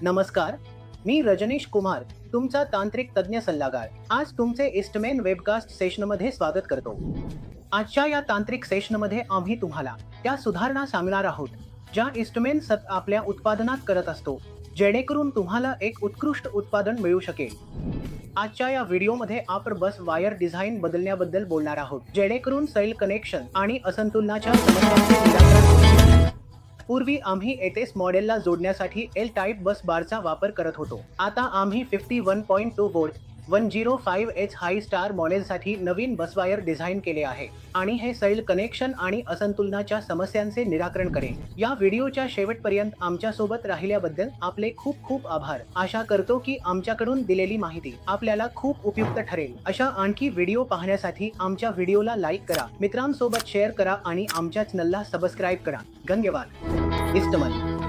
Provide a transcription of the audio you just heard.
नमस्कार, मी रजनीश कुमार, तुमचा तांत्रिक तज्ञ सल्लागार. आज तुमचे ईस्टमेन वेबकास्ट सेशनमध्ये स्वागत करतो. आजच्या या तांत्रिक सेशनमध्ये आम्ही तुम्हाला त्या सुधारणा सांगणार आहोत, ज्या ईस्टमेन आपल्या उत्पादनात करत असतो, जेणेकरून तुम्हाला एक उत्कृष्ट उत्पादन मिळू शकेल. आजच्या या व्हिडिओमध्ये आपण बस वायर डिझाइन बदलण्याबद्दल बोलणार आहोत, जेणेकरून सैल कनेक्शन आणि असंतुलनाच्या समस्यांचे निराकरण होईल. पूर्वी आम्ही एटेस मॉडेलला जोडण्यासाठी एल टाईप बस बारचा वापर करत होतो. आता आम्ही 51.2 वोल्ट 105H हाय स्टार मॉडेलसाठी नवीन बस वायर डिझाइन केले आहे आणि हे सैल कनेक्शन आणि असंतुलनाच्या समस्यांचे निराकरण करेल. या व्हिडिओच्या शेवटपर्यंत आमच्या सोबत राहिल्याबद्दल आपले खूप खूप आभार. आशा करतो की आमच्याकडून दिलेली माहिती आपल्याला खूप उपयुक्त ठरेल. अशा आणखी व्हिडिओ पाहण्यासाठी आमच्या व्हिडिओला लाईक करा, मित्रांसोबत शेअर करा आणि आमच्या चॅनलला सबस्क्राईब करा. धन्यवाद. इस्टमन.